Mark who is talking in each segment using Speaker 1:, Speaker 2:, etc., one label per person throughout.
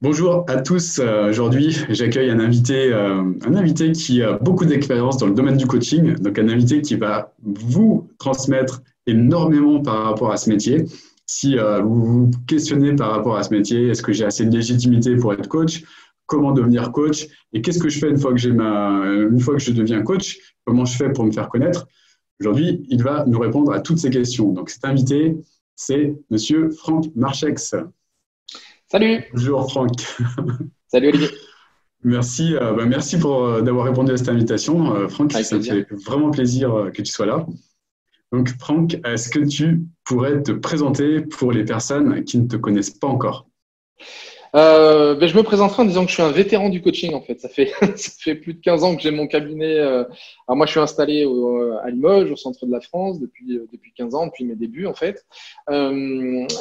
Speaker 1: Bonjour à tous. Aujourd'hui, j'accueille un invité qui a beaucoup d'expérience dans le domaine du coaching, donc un invité qui va vous transmettre énormément par rapport à ce métier. Si vous vous questionnez par rapport à ce métier, est-ce que j'ai assez de légitimité pour être coach? Comment devenir coach? Et qu'est-ce que je fais une fois que je deviens coach? Comment je fais pour me faire connaître? Aujourd'hui, il va nous répondre à toutes ces questions. Donc, cet invité, c'est Monsieur Franck Marchex.
Speaker 2: Salut,
Speaker 1: Bonjour Franck.
Speaker 2: salut Olivier,
Speaker 1: Merci pour d'avoir répondu à cette invitation. Franck,
Speaker 2: avec
Speaker 1: ça me
Speaker 2: plaisir.
Speaker 1: fait vraiment plaisir que tu sois là. Donc, Franck, est-ce que tu pourrais te présenter pour les personnes qui ne te connaissent pas encore?
Speaker 2: Je me présenterai en disant que je suis un vétéran du coaching en fait. Ça fait plus de 15 ans que j'ai mon cabinet. Alors moi, je suis installé à Limoges, au centre de la France, depuis 15 ans, depuis mes débuts en fait.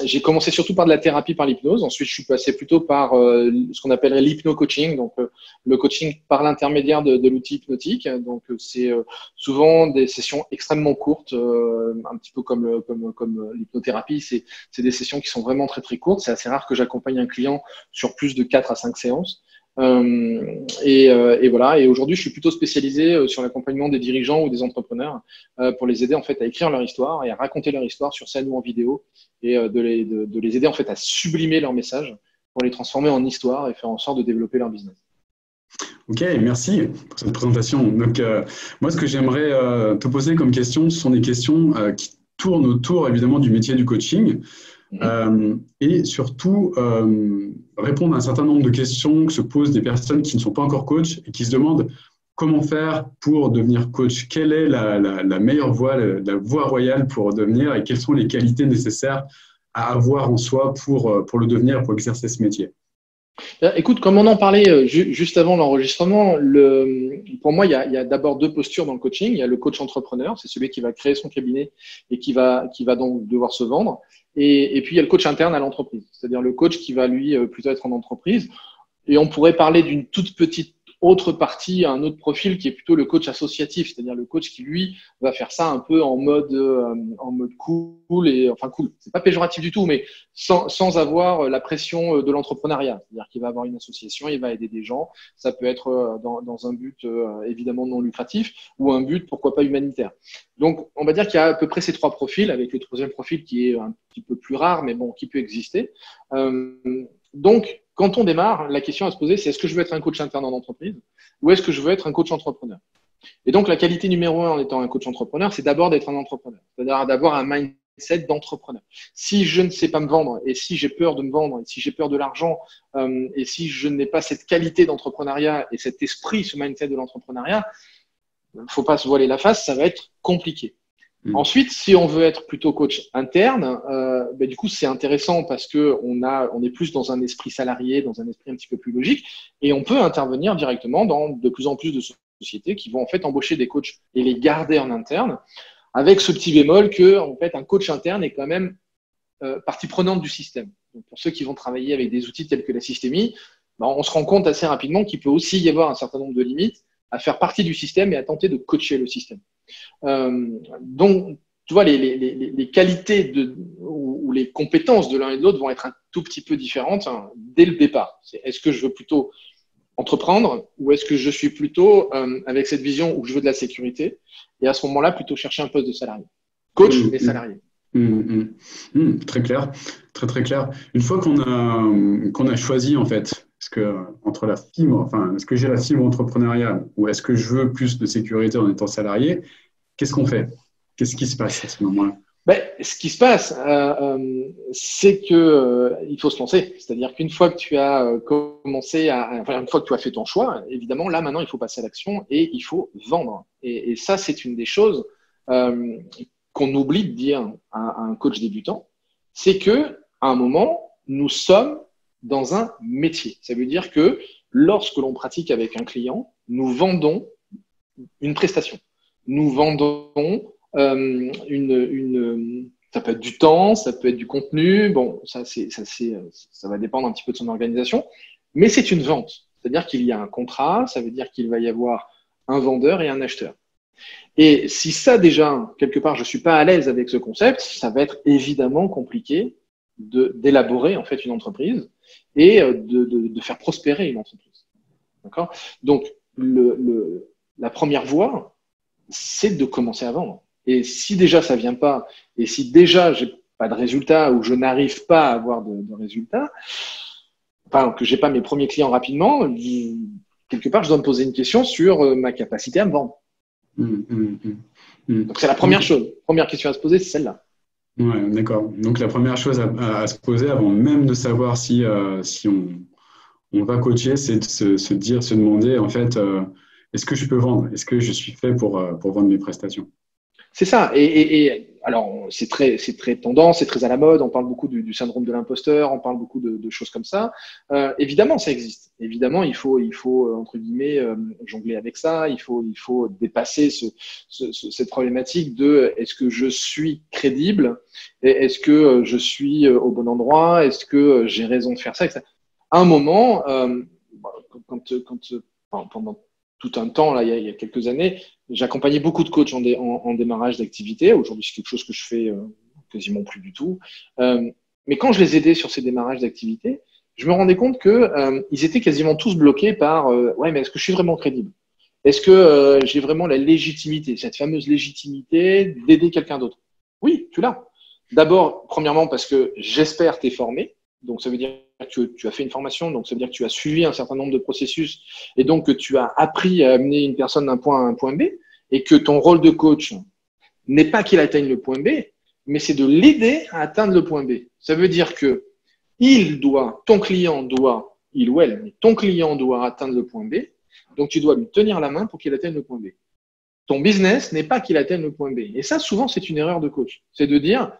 Speaker 2: J'ai commencé surtout par de la thérapie par l'hypnose. Ensuite, je suis passé plutôt par ce qu'on appellerait l'hypno-coaching, donc le coaching par l'intermédiaire de l'outil hypnotique. Donc c'est souvent des sessions extrêmement courtes, un petit peu comme l'hypnothérapie. C'est des sessions qui sont vraiment très très courtes. C'est assez rare que j'accompagne un client sur plus de 4 à 5 séances. Et voilà. Et aujourd'hui, je suis plutôt spécialisé sur l'accompagnement des dirigeants ou des entrepreneurs pour les aider en fait à écrire leur histoire et à raconter leur histoire sur scène ou en vidéo et de les aider en fait à sublimer leur message pour les transformer en histoire et faire en sorte de développer leur business.
Speaker 1: Ok, merci pour cette présentation. Donc, moi, ce que j'aimerais te poser comme question, ce sont des questions qui tournent autour évidemment du métier du coaching.
Speaker 2: Mhm.
Speaker 1: Et surtout répondre à un certain nombre de questions que se posent des personnes qui ne sont pas encore coach et qui se demandent comment faire pour devenir coach, quelle est la meilleure voie, la voie royale pour devenir et quelles sont les qualités nécessaires à avoir en soi pour le devenir, pour exercer ce métier.
Speaker 2: Écoute, comme on en parlait juste avant l'enregistrement, pour moi, il y a d'abord deux postures dans le coaching. Il y a le coach entrepreneur, c'est celui qui va créer son cabinet et qui va donc devoir se vendre. Et puis, il y a le coach interne à l'entreprise, c'est-à-dire le coach qui va, lui, plutôt être en entreprise. Et on pourrait parler d'une toute petite autre partie, un autre profil qui est plutôt le coach associatif, c'est-à-dire le coach qui, lui, va faire ça un peu en mode cool et enfin cool. C'est pas péjoratif du tout, mais sans avoir la pression de l'entrepreneuriat. C'est-à-dire qu'il va avoir une association, il va aider des gens. Ça peut être dans un but évidemment non lucratif ou un but, pourquoi pas, humanitaire. Donc, on va dire qu'il y a à peu près ces trois profils, avec le troisième profil qui est un petit peu plus rare, mais bon, qui peut exister. Donc, quand on démarre, la question à se poser, c'est est-ce que je veux être un coach interne en entreprise ou est-ce que je veux être un coach entrepreneur? Et donc, la qualité numéro un en étant un coach entrepreneur, c'est d'abord d'être un entrepreneur, c'est-à-dire d'avoir un mindset d'entrepreneur. Si je ne sais pas me vendre et si j'ai peur de me vendre et si j'ai peur de l'argent et si je n'ai pas cette qualité d'entrepreneuriat et cet esprit, ce mindset de l'entrepreneuriat, il ne faut pas se voiler la face, ça va être compliqué.
Speaker 1: Mm.
Speaker 2: Ensuite, si on veut être plutôt coach interne, du coup, c'est intéressant parce que on est plus dans un esprit salarié, dans un esprit un petit peu plus logique, et on peut intervenir directement dans de plus en plus de sociétés qui vont en fait embaucher des coachs et les garder en interne, avec ce petit bémol que en fait un coach interne est quand même partie prenante du système. Donc, pour ceux qui vont travailler avec des outils tels que la systémie, on se rend compte assez rapidement qu'il peut aussi y avoir un certain nombre de limites à faire partie du système et à tenter de coacher le système. Donc, tu vois, les qualités ou les compétences de l'un et de l'autre vont être un tout petit peu différentes dès le départ. Est-ce que je veux plutôt entreprendre ou est-ce que je suis plutôt avec cette vision où je veux de la sécurité et à ce moment-là, plutôt chercher un poste de salarié. Coach,
Speaker 1: Mm,
Speaker 2: mais
Speaker 1: mm,
Speaker 2: salarié.
Speaker 1: très clair, très très clair. Une fois qu'on a choisi en fait, est-ce que entre la fibre, enfin, est-ce que j'ai la fibre entrepreneuriale ou est-ce que je veux plus de sécurité en étant salarié? Qu'est-ce qu'on fait? Qu'est-ce qui se passe à ce moment-là?
Speaker 2: Ce qui se passe, c'est que il faut se lancer. C'est-à-dire qu'une fois que tu as une fois que tu as fait ton choix, évidemment, là maintenant, il faut passer à l'action et il faut vendre. Et ça, c'est une des choses euh, qu'on oublie de dire à un coach débutant, c'est que à un moment, nous sommes dans un métier. Ça veut dire que lorsque l'on pratique avec un client, nous vendons une prestation. Nous vendons ça peut être du temps, ça peut être du contenu. Bon, ça va dépendre un petit peu de son organisation, mais c'est une vente. C'est-à-dire qu'il y a un contrat, ça veut dire qu'il va y avoir un vendeur et un acheteur. Et si ça déjà, quelque part, je suis pas à l'aise avec ce concept, ça va être évidemment compliqué d'élaborer en fait une entreprise et de faire prospérer une entreprise. D'accord? Donc, la première voie, c'est de commencer à vendre. Et si déjà ça vient pas, et si déjà j'ai pas de résultats ou je n'arrive pas à avoir de résultats, enfin que j'ai pas mes premiers clients rapidement, quelque part je dois me poser une question sur ma capacité à me vendre. Donc c'est la première chose. Première question à se poser, c'est celle-là.
Speaker 1: Ouais, d'accord. Donc la première chose à se poser avant même de savoir si on va coacher, c'est de se demander en fait, est-ce que je peux vendre? Est-ce que je suis fait pour vendre mes prestations?
Speaker 2: C'est ça. Et alors, c'est très tendance, c'est très à la mode. On parle beaucoup du syndrome de l'imposteur, on parle beaucoup de choses comme ça. Évidemment, ça existe. Évidemment, il faut entre guillemets jongler avec ça. Il faut dépasser cette problématique de est-ce que je suis crédible? Est-ce que je suis au bon endroit? Est-ce que j'ai raison de faire ça, etc. À un moment, pendant tout un temps, là, il y a quelques années, j'accompagnais beaucoup de coachs en démarrage d'activité. Aujourd'hui, c'est quelque chose que je fais quasiment plus du tout. Mais quand je les aidais sur ces démarrages d'activité, je me rendais compte qu'ils étaient quasiment tous bloqués par ouais, mais est-ce que je suis vraiment crédible? Est-ce que j'ai vraiment la légitimité, cette fameuse légitimité d'aider quelqu'un d'autre? Oui, tu l'as. D'abord, premièrement, parce que j'espère t'es formé. Donc, ça veut dire que tu as fait une formation, donc ça veut dire que tu as suivi un certain nombre de processus et donc que tu as appris à amener une personne d'un point A à un point B et que ton rôle de coach n'est pas qu'il atteigne le point B, mais c'est de l'aider à atteindre le point B. Ça veut dire que ton client doit atteindre le point B, donc tu dois lui tenir la main pour qu'il atteigne le point B. Ton business n'est pas qu'il atteigne le point B. Et ça, souvent, c'est une erreur de coach. C'est de dire,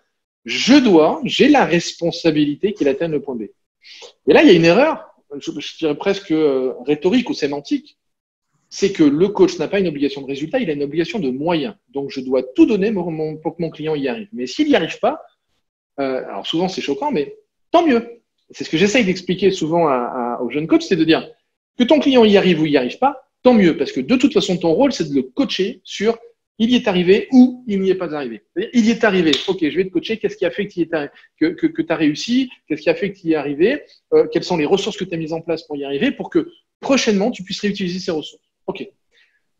Speaker 2: j'ai la responsabilité qu'il atteigne le point B. Et là, il y a une erreur, je dirais presque rhétorique ou sémantique, c'est que le coach n'a pas une obligation de résultat, il a une obligation de moyens. Donc, je dois tout donner pour que mon client y arrive. Mais s'il n'y arrive pas, alors souvent c'est choquant, mais tant mieux. C'est ce que j'essaye d'expliquer souvent aux jeunes coachs, c'est de dire que ton client y arrive ou y arrive pas, tant mieux, parce que de toute façon, ton rôle, c'est de le coacher sur il y est arrivé ou il n'y est pas arrivé. Il y est arrivé. Ok, je vais te coacher. Qu'est-ce qui a fait que tu as réussi? Qu'est-ce qui a fait que tu y es arrivé? Quelles sont les ressources que tu as mises en place pour y arriver pour que prochainement, tu puisses réutiliser ces ressources? Ok.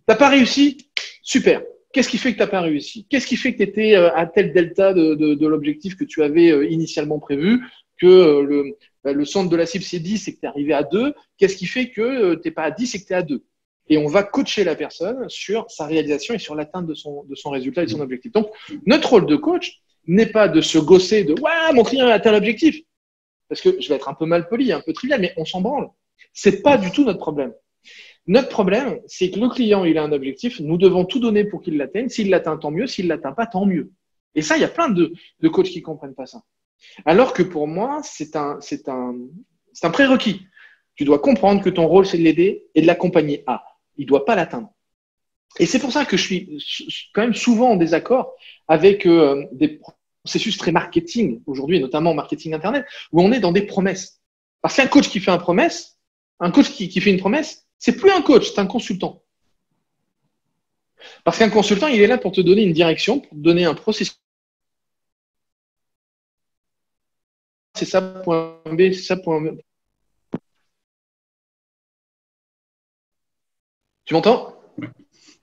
Speaker 2: T'as pas réussi? Super. Qu'est-ce qui fait que tu n'as pas réussi? Qu'est-ce qui fait que tu étais à tel delta de l'objectif que tu avais initialement prévu? Que le centre de la cible, c'est 10 et que tu es arrivé à 2. Qu'est-ce qui fait que tu n'es pas à 10 et que tu es à 2? Et on va coacher la personne sur sa réalisation et sur l'atteinte de son résultat et de son objectif. Donc, notre rôle de coach n'est pas de se gausser de « Ouais, mon client a atteint l'objectif ». Parce que je vais être un peu mal poli, un peu trivial, mais on s'en branle. C'est pas du tout notre problème. Notre problème, c'est que le client, il a un objectif, nous devons tout donner pour qu'il l'atteigne. S'il l'atteint, tant mieux. S'il l'atteint pas, tant mieux. Et ça, il y a plein de coachs qui comprennent pas ça. Alors que pour moi, c'est un prérequis. Tu dois comprendre que ton rôle, c'est de l'aider et de l'accompagner à. Il ne doit pas l'atteindre. Et c'est pour ça que je suis quand même souvent en désaccord avec des processus très marketing aujourd'hui, et notamment marketing Internet, où on est dans des promesses. Parce qu'un coach qui fait un coach qui fait une promesse, c'est plus un coach, c'est un consultant. Parce qu'un consultant, il est là pour te donner une direction, pour te donner un processus. C'est ça, point B, c'est ça, point B. Tu m'entends?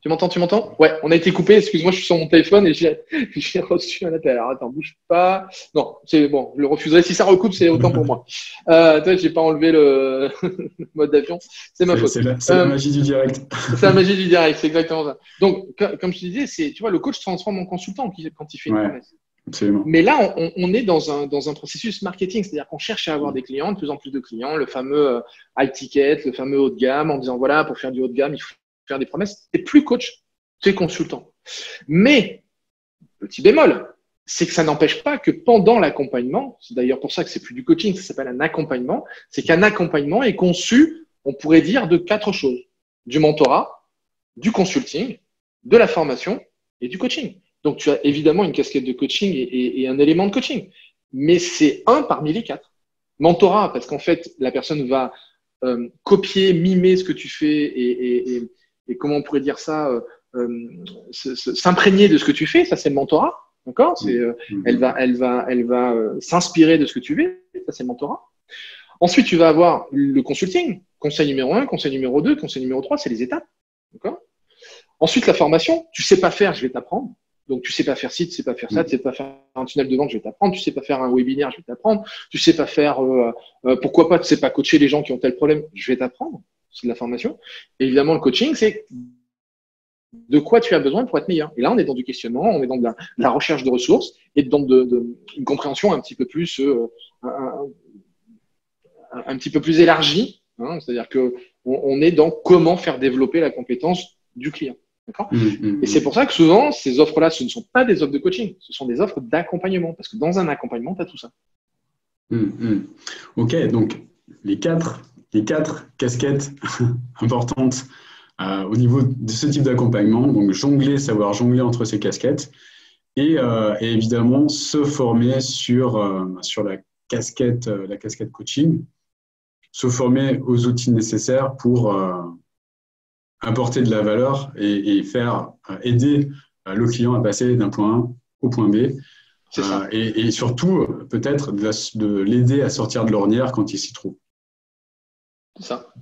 Speaker 2: Tu m'entends? Ouais, on a été coupé. Excuse-moi, je suis sur mon téléphone et j'ai reçu un appel. Alors, attends, bouge pas. Non, c'est bon, je le refuserai. Si ça recoupe, c'est autant pour moi. Toi, j'ai pas enlevé le mode d'avion. C'est ma faute.
Speaker 1: C'est la magie du direct.
Speaker 2: C'est la magie du direct, c'est exactement ça. Donc, comme je te disais, tu vois, le coach transforme en consultant quand il fait une promesse.
Speaker 1: Absolument.
Speaker 2: Mais là, on est dans un processus marketing, c'est-à-dire qu'on cherche à avoir des clients, de plus en plus de clients, le fameux high ticket, le fameux haut de gamme, en disant voilà, pour faire du haut de gamme, il faut faire des promesses. Tu n'es plus coach, tu es consultant. Mais, petit bémol, c'est que ça n'empêche pas que pendant l'accompagnement, c'est d'ailleurs pour ça que c'est plus du coaching, ça s'appelle un accompagnement, c'est qu'un accompagnement est conçu, on pourrait dire, de 4 choses. Du mentorat, du consulting, de la formation et du coaching. Donc, tu as évidemment une casquette de coaching et un élément de coaching. Mais c'est un parmi les 4. Mentorat, parce qu'en fait, la personne va copier, mimer ce que tu fais et comment on pourrait dire ça, s'imprégner de ce que tu fais. Ça, c'est le mentorat. D'accord? Elle va s'inspirer de ce que tu fais. Ça, c'est le mentorat. Ensuite, tu vas avoir le consulting. Conseil numéro 1, conseil numéro 2, conseil numéro 3, c'est les étapes. D'accord? Ensuite, la formation. Tu sais pas faire, je vais t'apprendre. Donc, tu sais pas faire ci, tu sais pas faire ça, tu sais pas faire un tunnel de vente, je vais t'apprendre. Tu sais pas faire un webinaire, je vais t'apprendre. Tu sais pas faire, pourquoi pas, tu sais pas coacher les gens qui ont tel problème, je vais t'apprendre. C'est de la formation. Et évidemment, le coaching, c'est de quoi tu as besoin pour être meilleur. Et là, on est dans du questionnement, on est dans de la recherche de ressources et dans une compréhension un petit peu plus, un petit peu plus élargie. Hein, c'est-à-dire que on est dans comment faire développer la compétence du client. D'accord. Et c'est pour ça que souvent, ces offres-là, ce ne sont pas des offres de coaching, ce sont des offres d'accompagnement. Parce que dans un accompagnement, tu as tout ça.
Speaker 1: Ok, donc les quatre casquettes importantes au niveau de ce type d'accompagnement. Donc savoir jongler entre ces casquettes et évidemment se former sur la casquette coaching, se former aux outils nécessaires pour apporter de la valeur et faire aider le client à passer d'un point A au point B.
Speaker 2: C'est ça.
Speaker 1: Et surtout, peut-être de l'aider à sortir de l'ornière quand il s'y trouve.
Speaker 2: C'est ça.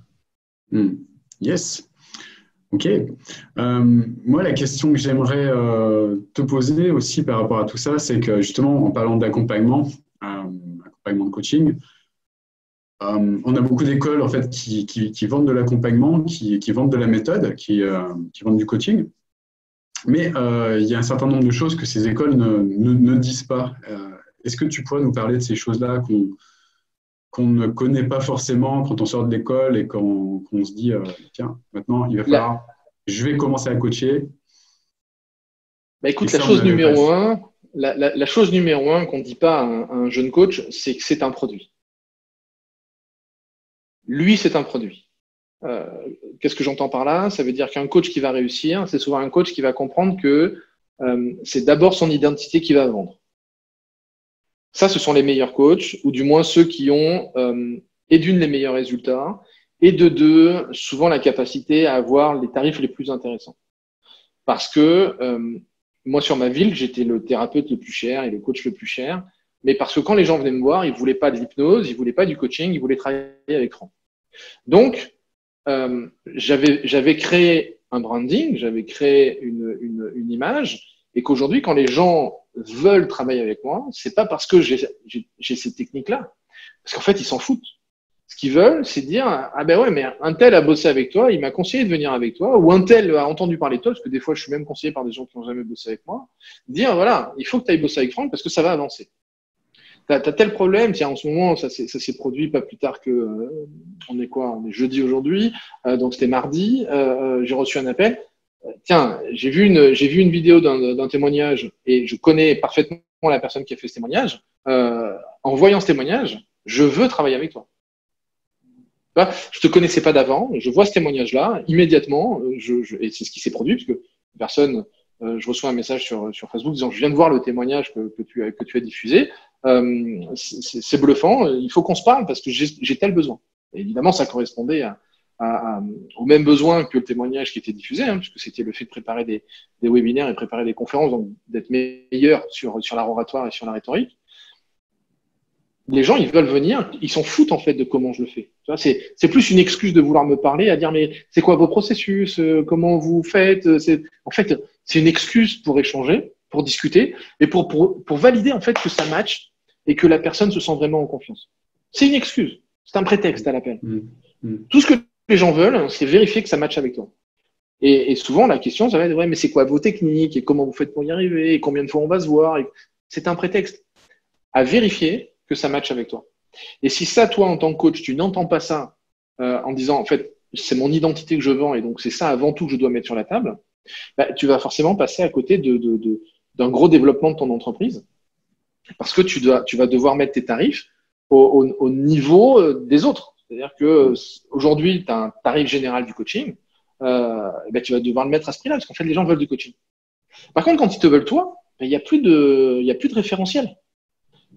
Speaker 1: Yes. Ok. Moi, la question que j'aimerais te poser aussi par rapport à tout ça, c'est que justement, en parlant d'accompagnement, accompagnement de coaching, on a beaucoup d'écoles en fait qui vendent de l'accompagnement, qui vendent de la méthode, qui vendent du coaching. Mais il y a un certain nombre de choses que ces écoles ne disent pas. Est-ce que tu pourrais nous parler de ces choses-là qu'on ne connaît pas forcément quand on sort de l'école et qu'on se dit tiens, maintenant, il va falloir, je vais commencer à coacher.
Speaker 2: Bah écoute, la chose numéro un qu'on ne dit pas à un jeune coach, c'est que c'est un produit. Lui, c'est un produit. Qu'est-ce que j'entends par là? Ça veut dire qu'un coach qui va réussir, c'est souvent un coach qui va comprendre que c'est d'abord son identité qui va vendre. Ça, ce sont les meilleurs coachs, ou du moins ceux qui ont, et d'une, les meilleurs résultats, et de deux, souvent la capacité à avoir les tarifs les plus intéressants. Parce que moi, sur ma ville, j'étais le thérapeute le plus cher et le coach le plus cher, mais parce que quand les gens venaient me voir, ils ne voulaient pas de l'hypnose, ils ne voulaient pas du coaching, ils voulaient travailler avec Franck. Donc, j'avais créé un branding, j'avais créé une image, et qu'aujourd'hui, quand les gens veulent travailler avec moi, c'est pas parce que j'ai ces techniques-là, parce qu'en fait, ils s'en foutent. Ce qu'ils veulent, c'est dire ah ben ouais, mais un tel a bossé avec toi, il m'a conseillé de venir avec toi, ou un tel a entendu parler de toi, parce que des fois, je suis même conseillé par des gens qui n'ont jamais bossé avec moi. Dire voilà, il faut que tu ailles bosser avec Franck parce que ça va avancer. T'as tel problème, tiens, en ce moment, ça s'est produit pas plus tard que, on est quoi? On est jeudi aujourd'hui, donc c'était mardi, j'ai reçu un appel. Tiens, j'ai vu une vidéo d'un témoignage et je connais parfaitement la personne qui a fait ce témoignage. En voyant ce témoignage, je veux travailler avec toi. Je te connaissais pas d'avant, je vois ce témoignage-là, immédiatement, et c'est ce qui s'est produit, parce que personne, je reçois un message sur Facebook disant je viens de voir le témoignage que tu as diffusé. C'est bluffant, il faut qu'on se parle parce que j'ai tel besoin. Et évidemment, ça correspondait au même besoin que le témoignage qui était diffusé, hein, puisque c'était le fait de préparer des webinaires et préparer des conférences, donc d'être meilleur sur l'art oratoire et sur la rhétorique. Les gens, ils veulent venir, ils s'en foutent en fait de comment je le fais. C'est plus une excuse de vouloir me parler, à dire mais c'est quoi vos processus, comment vous faites. En fait, c'est une excuse pour échanger, pour discuter et pour valider en fait que ça match et que la personne se sent vraiment en confiance. C'est une excuse, c'est un prétexte à l'appel. Tout ce que les gens veulent, c'est vérifier que ça matche avec toi. Et souvent, la question, ça va être ouais, mais c'est quoi vos techniques et comment vous faites pour y arriver et combien de fois on va se voir. C'est un prétexte à vérifier que ça matche avec toi. Et si ça, toi, en tant que coach, tu n'entends pas ça en disant, en fait, c'est mon identité que je vends et donc c'est ça avant tout que je dois mettre sur la table, bah, tu vas forcément passer à côté d'un gros développement de ton entreprise parce que tu vas devoir mettre tes tarifs au niveau des autres. C'est-à-dire que aujourd'hui, tu as un tarif général du coaching, bah, tu vas devoir le mettre à ce prix-là parce qu'en fait, les gens veulent du coaching. Par contre, quand ils te veulent toi, il n'y a plus de référentiel.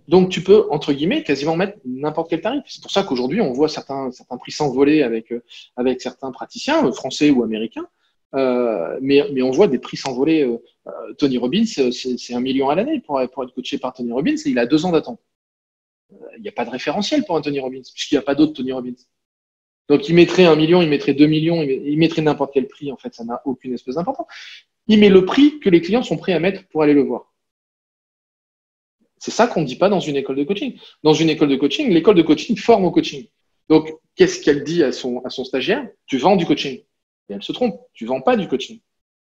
Speaker 2: Donc, tu peux, entre guillemets, quasiment mettre n'importe quel tarif. C'est pour ça qu'aujourd'hui, on voit certains prix s'envoler avec certains praticiens, français ou américains. Mais on voit des prix s'envoler. Tony Robbins, c'est 1 million à l'année pour être coaché par Tony Robbins et il a 2 ans d'attente. Il n'y a pas de référentiel pour un Tony Robbins, puisqu'il n'y a pas d'autre Tony Robbins. Donc, il mettrait 1 million, il mettrait 2 millions, il mettrait n'importe quel prix. En fait, ça n'a aucune espèce d'importance. Il met le prix que les clients sont prêts à mettre pour aller le voir. C'est ça qu'on ne dit pas dans une école de coaching. Dans une école de coaching, l'école de coaching forme au coaching. Donc, qu'est-ce qu'elle dit à son stagiaire? Tu vends du coaching. Et elle se trompe. Tu vends pas du coaching.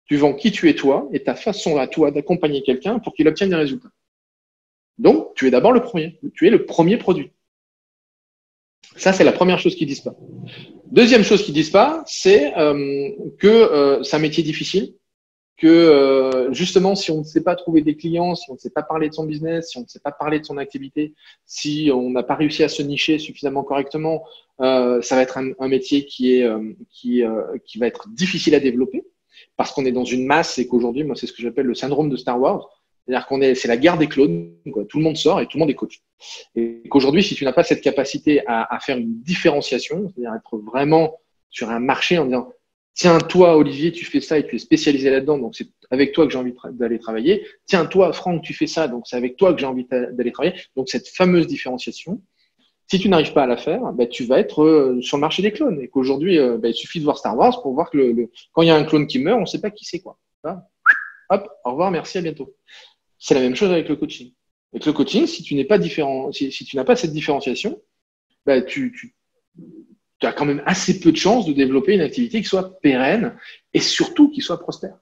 Speaker 2: Tu vends qui tu es toi et ta façon à toi d'accompagner quelqu'un pour qu'il obtienne des résultats. Donc, tu es d'abord le premier. Tu es le premier produit. Ça, c'est la première chose qu'ils disent pas. Deuxième chose qu'ils disent pas, c'est que c'est un métier difficile, que justement, si on ne sait pas trouver des clients, si on ne sait pas parler de son business, si on ne sait pas parler de son activité, si on n'a pas réussi à se nicher suffisamment correctement, ça va être un métier qui va être difficile à développer parce qu'on est dans une masse et qu'aujourd'hui, moi, c'est ce que j'appelle le syndrome de Star Wars. C'est-à-dire c'est la guerre des clones, quoi. Tout le monde sort et tout le monde est coach. Et qu'aujourd'hui, si tu n'as pas cette capacité à faire une différenciation, c'est-à-dire être vraiment sur un marché en disant, tiens, toi, Olivier, tu fais ça et tu es spécialisé là-dedans, donc c'est avec toi que j'ai envie d'aller travailler. Tiens, toi, Franck, tu fais ça, donc c'est avec toi que j'ai envie d'aller travailler. Donc, cette fameuse différenciation, si tu n'arrives pas à la faire, tu vas être sur le marché des clones. Et qu'aujourd'hui, il suffit de voir Star Wars pour voir que quand il y a un clone qui meurt, on ne sait pas qui c'est, quoi. Voilà. Hop, au revoir, merci, à bientôt. C'est la même chose avec le coaching. Avec le coaching, si tu n'es pas différent, si tu n'as pas cette différenciation, tu as quand même assez peu de chances de développer une activité qui soit pérenne et surtout qui soit prospère.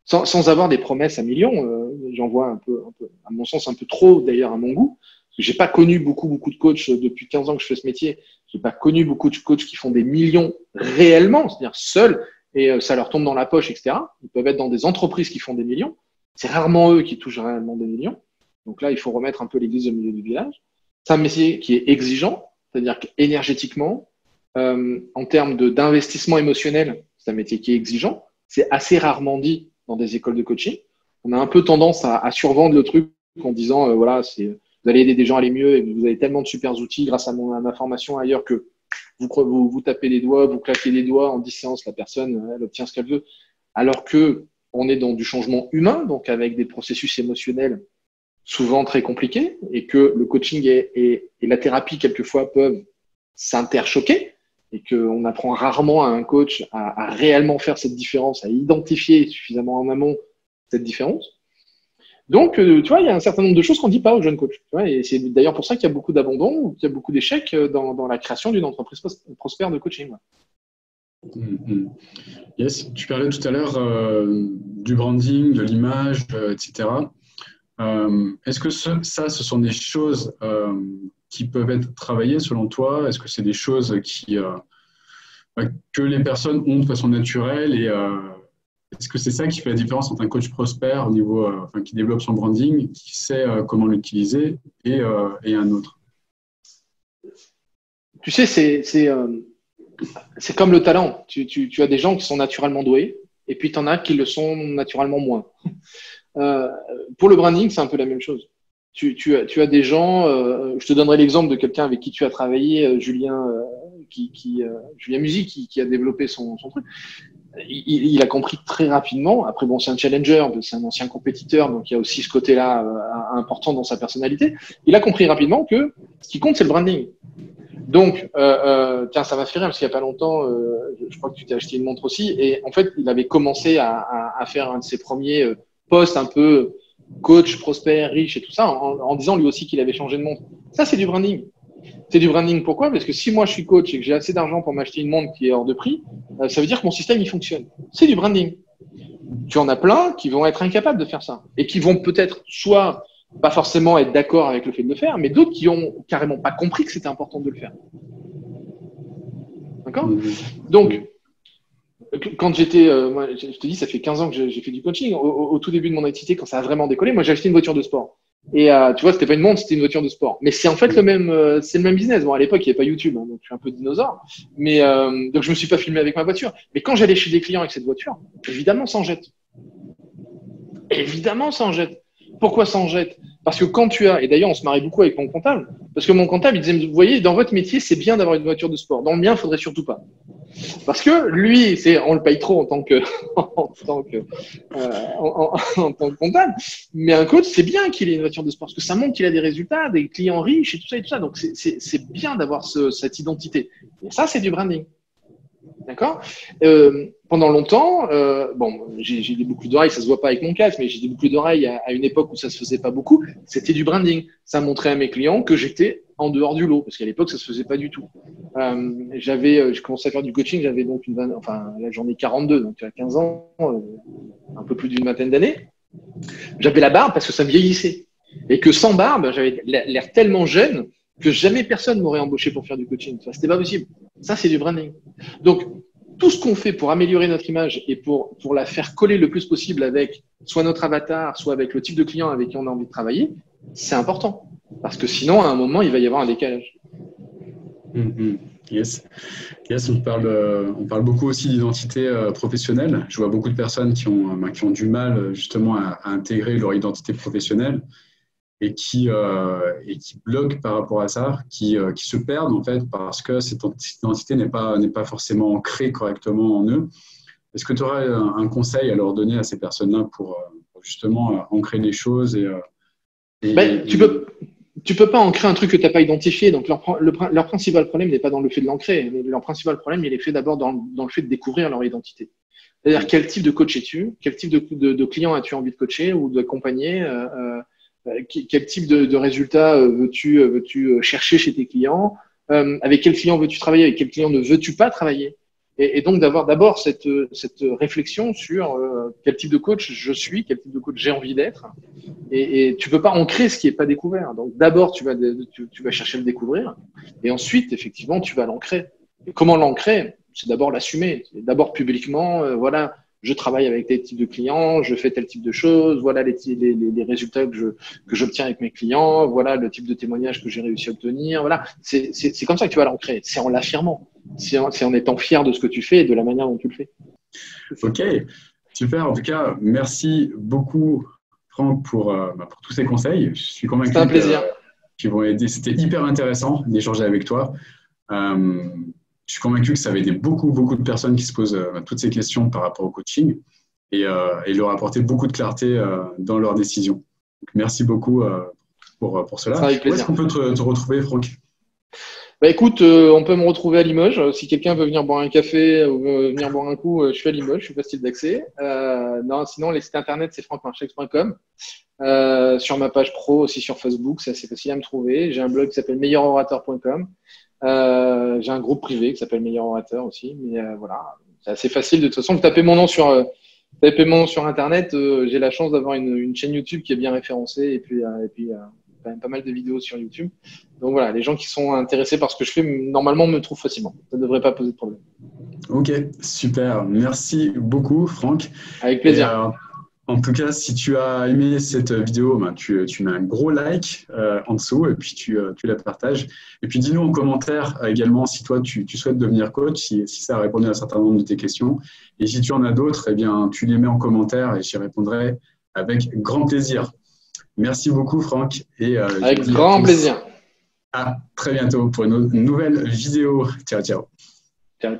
Speaker 2: Sans avoir des promesses à millions, j'en vois un peu, à mon sens, un peu trop d'ailleurs à mon goût. J'ai pas connu beaucoup de coachs depuis 15 ans que je fais ce métier. J'ai pas connu beaucoup de coachs qui font des millions réellement, c'est-à-dire seuls, et ça leur tombe dans la poche, etc. Ils peuvent être dans des entreprises qui font des millions. C'est rarement eux qui touchent réellement des millions. Donc là, il faut remettre un peu l'église au milieu du village. C'est un métier qui est exigeant, c'est-à-dire qu'énergétiquement, en termes d'investissement émotionnel, c'est un métier qui est exigeant. C'est assez rarement dit dans des écoles de coaching. On a un peu tendance à survendre le truc en disant, voilà, vous allez aider des gens à aller mieux et vous avez tellement de super outils grâce à ma formation ailleurs que vous tapez les doigts, vous claquez les doigts en 10 séances, la personne, elle obtient ce qu'elle veut. Alors que on est dans du changement humain, donc avec des processus émotionnels souvent très compliqués, et que le coaching et la thérapie, quelquefois, peuvent s'interchoquer, et qu'on apprend rarement à un coach à réellement faire cette différence, à identifier suffisamment en amont cette différence. Donc, tu vois, il y a un certain nombre de choses qu'on ne dit pas aux jeunes coachs. Tu vois, et c'est d'ailleurs pour ça qu'il y a beaucoup d'abandon, ou qu'il y a beaucoup d'échecs dans la création d'une entreprise prospère de coaching.
Speaker 1: Yes, tu parlais tout à l'heure du branding, de l'image, etc. Est-ce que ce sont des choses qui peuvent être travaillées selon toi? Est-ce que c'est des choses que les personnes ont de façon naturelle et est-ce que c'est ça qui fait la différence entre un coach prospère au niveau, qui développe son branding, qui sait comment l'utiliser et un autre?
Speaker 2: Tu sais, c'est comme le talent. Tu as des gens qui sont naturellement doués et puis tu en as qui le sont naturellement moins. Pour le branding, c'est un peu la même chose. Tu as des gens, je te donnerai l'exemple de quelqu'un avec qui tu as travaillé, Julien Musi, qui a développé son truc. Il a compris très rapidement. Après, bon, c'est un challenger, c'est un ancien compétiteur, donc il y a aussi ce côté-là important dans sa personnalité. Il a compris rapidement que ce qui compte, c'est le branding. Donc, tiens, ça m'a fait rire parce qu'il n'y a pas longtemps, je crois que tu t'es acheté une montre aussi, et en fait, il avait commencé à faire un de ses premiers posts un peu coach, prospère, riche et tout ça, en disant lui aussi qu'il avait changé de montre. Ça, c'est du branding. C'est du branding, pourquoi? Parce que si moi je suis coach et que j'ai assez d'argent pour m'acheter une montre qui est hors de prix, ça veut dire que mon système il fonctionne. C'est du branding. Tu en as plein qui vont être incapables de faire ça et qui vont peut-être soit pas forcément être d'accord avec le fait de le faire, mais d'autres qui ont carrément pas compris que c'était important de le faire. D'accord? Donc, quand j'étais, moi, je te dis, ça fait 15 ans que j'ai fait du coaching. Au tout début de mon activité, quand ça a vraiment décollé, moi j'ai acheté une voiture de sport. Et tu vois, c'était pas une montre, c'était une voiture de sport. Mais c'est en fait c'est le même business. Bon, à l'époque, il n'y avait pas YouTube, hein, donc je suis un peu dinosaure. Mais donc je me suis pas filmé avec ma voiture. Mais quand j'allais chez des clients avec cette voiture, évidemment, ça en jette. Évidemment, ça en jette. Pourquoi ça en jette? Parce que quand tu as, et d'ailleurs, on se marrait beaucoup avec mon comptable, parce que mon comptable, il disait, vous voyez, dans votre métier, c'est bien d'avoir une voiture de sport. Dans le mien, il faudrait surtout pas. Parce que lui, on le paye trop en tant que, en tant que comptable. Mais un coach, c'est bien qu'il ait une voiture de sport parce que ça montre qu'il a des résultats, des clients riches et tout ça et tout ça. Donc, c'est bien d'avoir cette identité. Et ça, c'est du branding. D'accord. Pendant longtemps, bon, j'ai des boucles d'oreilles, ça se voit pas avec mon casque, mais j'ai des boucles d'oreilles à une époque où ça se faisait pas beaucoup. C'était du branding. Ça montrait à mes clients que j'étais en dehors du lot, parce qu'à l'époque, ça se faisait pas du tout. Je commençais à faire du coaching, j'avais donc enfin, là, j'en ai 42, donc à 15 ans, un peu plus d'une vingtaine d'années. J'avais la barbe parce que ça me vieillissait. Et que sans barbe, j'avais l'air tellement jeune que jamais personne m'aurait embauché pour faire du coaching. Enfin, c'était pas possible. Ça, c'est du branding. Donc, tout ce qu'on fait pour améliorer notre image et pour la faire coller le plus possible avec soit notre avatar, soit avec le type de client avec qui on a envie de travailler, c'est important. Parce que sinon, à un moment, il va y avoir un décalage.
Speaker 1: Yes. On parle beaucoup aussi d'identité professionnelle. Je vois beaucoup de personnes qui ont du mal justement à intégrer leur identité professionnelle et qui bloquent par rapport à ça, qui se perdent en fait parce que cette identité n'est pas forcément ancrée correctement en eux. Est-ce que tu aurais un conseil à leur donner à ces personnes-là pour justement ancrer les choses
Speaker 2: Tu peux pas ancrer un truc que tu n'as pas identifié. Donc, leur principal problème n'est pas dans le fait de l'ancrer. Leur principal problème, il est fait d'abord dans le fait de découvrir leur identité. C'est-à-dire, quel type de coach es-tu? Quel type de client as-tu envie de coacher ou d'accompagner? Quel type de résultats veux-tu chercher chez tes clients? Avec quel client veux-tu travailler? Avec quel client ne veux-tu pas travailler? Et donc, d'avoir d'abord cette réflexion sur quel type de coach je suis, quel type de coach j'ai envie d'être. Et tu peux pas ancrer ce qui est pas découvert. Donc, d'abord, tu vas chercher à le découvrir. Et ensuite, effectivement, tu vas l'ancrer. Et comment l'ancrer? C'est d'abord l'assumer. C'est d'abord publiquement, voilà, je travaille avec tel type de clients, je fais tel type de choses, voilà les résultats que j'obtiens avec mes clients, voilà le type de témoignage que j'ai réussi à obtenir. Voilà, c'est comme ça que tu vas l'ancrer. C'est en l'affirmant. C'est en étant fier de ce que tu fais et de la manière dont tu le fais.
Speaker 1: Ok, super. En tout cas, merci beaucoup, Franck, pour tous ces conseils. Je suis convaincu
Speaker 2: C'était un plaisir.
Speaker 1: C'était hyper intéressant d'échanger avec toi. Je suis convaincu que ça va aider beaucoup de personnes qui se posent toutes ces questions par rapport au coaching et leur apporter beaucoup de clarté dans leurs décisions. Donc, merci beaucoup pour cela.
Speaker 2: Avec plaisir.
Speaker 1: Où est-ce qu'on peut te retrouver, Franck?
Speaker 2: Écoute, on peut me retrouver à Limoges. Si quelqu'un veut venir boire un café ou veut venir boire un coup, je suis à Limoges, je suis facile d'accès. Non, sinon, les sites internet, c'est francmarchex.com. Sur ma page pro, aussi sur Facebook, c'est assez facile à me trouver. J'ai un blog qui s'appelle meilleurorateur.com. J'ai un groupe privé qui s'appelle Meilleur Orateur aussi. Mais voilà, c'est assez facile. De toute façon, vous tapez mon nom sur Internet. J'ai la chance d'avoir une chaîne YouTube qui est bien référencée et puis quand même pas mal de vidéos sur YouTube. Donc voilà, les gens qui sont intéressés par ce que je fais, normalement, me trouvent facilement. Ça ne devrait pas poser de problème. Ok,
Speaker 1: super. Merci beaucoup, Franck.
Speaker 2: Avec plaisir.
Speaker 1: En tout cas, si tu as aimé cette vidéo, tu mets un gros like en dessous et puis tu la partages. Et puis dis-nous en commentaire également si toi, tu souhaites devenir coach, si ça a répondu à un certain nombre de tes questions. Et si tu en as d'autres, eh bien, tu les mets en commentaire et j'y répondrai avec grand plaisir. Merci beaucoup, Franck. Et,
Speaker 2: avec grand plaisir.
Speaker 1: À très bientôt pour une nouvelle vidéo. Ciao, ciao.
Speaker 2: Ciao.